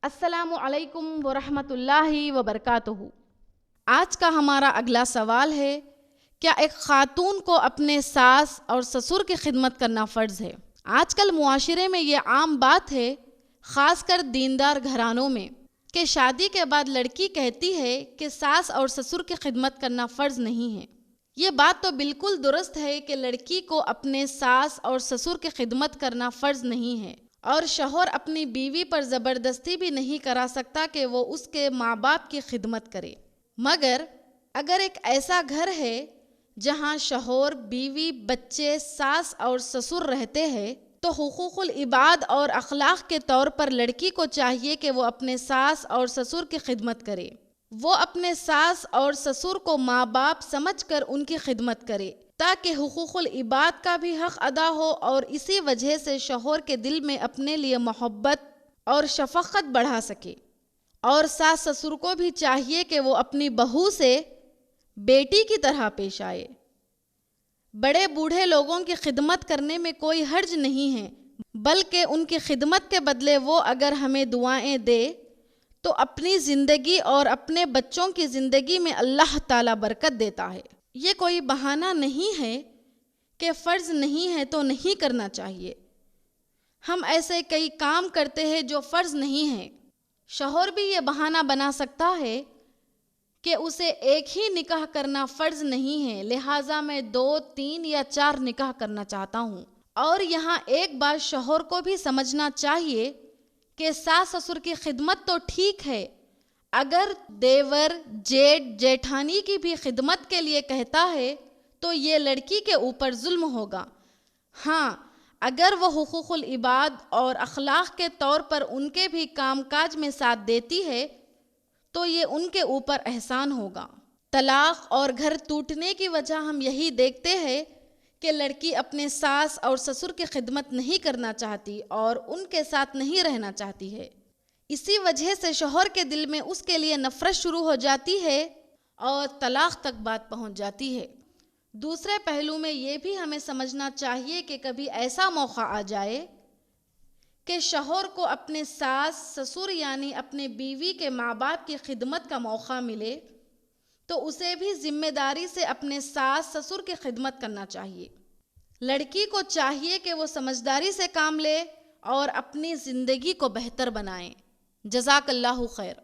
السلام علیکم ورحمۃ اللہ وبرکاتہ۔ آج کا ہمارا اگلا سوال ہے، کیا ایک خاتون کو اپنے ساس اور سسر کی خدمت کرنا فرض ہے؟ آج کل معاشرے میں یہ عام بات ہے، خاص کر دیندار گھرانوں میں، کہ شادی کے بعد لڑکی کہتی ہے کہ ساس اور سسر کی خدمت کرنا فرض نہیں ہے۔ یہ بات تو بالکل درست ہے کہ لڑکی کو اپنے ساس اور سسر کی خدمت کرنا فرض نہیں ہے، اور شوہر اپنی بیوی پر زبردستی بھی نہیں کرا سکتا کہ وہ اس کے ماں باپ کی خدمت کرے۔ مگر اگر ایک ایسا گھر ہے جہاں شوہر، بیوی، بچے، ساس اور سسر رہتے ہیں، تو حقوق العباد اور اخلاق کے طور پر لڑکی کو چاہیے کہ وہ اپنے ساس اور سسر کی خدمت کرے۔ وہ اپنے ساس اور سسر کو ماں باپ سمجھ کر ان کی خدمت کرے، تاکہ حقوق العباد کا بھی حق ادا ہو، اور اسی وجہ سے شوہر کے دل میں اپنے لیے محبت اور شفقت بڑھا سکے۔ اور ساس سسر کو بھی چاہیے کہ وہ اپنی بہو سے بیٹی کی طرح پیش آئے۔ بڑے بوڑھے لوگوں کی خدمت کرنے میں کوئی حرج نہیں ہے، بلکہ ان کی خدمت کے بدلے وہ اگر ہمیں دعائیں دے تو اپنی زندگی اور اپنے بچوں کی زندگی میں اللہ تعالیٰ برکت دیتا ہے۔ یہ کوئی بہانہ نہیں ہے کہ فرض نہیں ہے تو نہیں کرنا چاہیے۔ ہم ایسے کئی کام کرتے ہیں جو فرض نہیں ہیں۔ شوہر بھی یہ بہانہ بنا سکتا ہے کہ اسے ایک ہی نکاح کرنا فرض نہیں ہے، لہٰذا میں 2، 3 یا 4 نکاح کرنا چاہتا ہوں۔ اور یہاں ایک بات شوہر کو بھی سمجھنا چاہیے کہ ساس سسر کی خدمت تو ٹھیک ہے، اگر دیور، جیٹھ، جیٹھانی کی بھی خدمت کے لیے کہتا ہے تو یہ لڑکی کے اوپر ظلم ہوگا۔ ہاں، اگر وہ حقوق العباد اور اخلاق کے طور پر ان کے بھی کام کاج میں ساتھ دیتی ہے تو یہ ان کے اوپر احسان ہوگا۔ طلاق اور گھر ٹوٹنے کی وجہ ہم یہی دیکھتے ہیں کہ لڑکی اپنے ساس اور سسر کی خدمت نہیں کرنا چاہتی اور ان کے ساتھ نہیں رہنا چاہتی ہے۔ اسی وجہ سے شوہر کے دل میں اس کے لیے نفرت شروع ہو جاتی ہے اور طلاق تک بات پہنچ جاتی ہے۔ دوسرے پہلو میں یہ بھی ہمیں سمجھنا چاہیے کہ کبھی ایسا موقع آ جائے کہ شوہر کو اپنے ساس سسر یعنی اپنے بیوی کے ماں باپ کی خدمت کا موقع ملے تو اسے بھی ذمہ داری سے اپنے ساس سسر کی خدمت کرنا چاہیے۔ لڑکی کو چاہیے کہ وہ سمجھداری سے کام لے اور اپنی زندگی کو بہتر بنائیں۔ جزاک اللہ خیر۔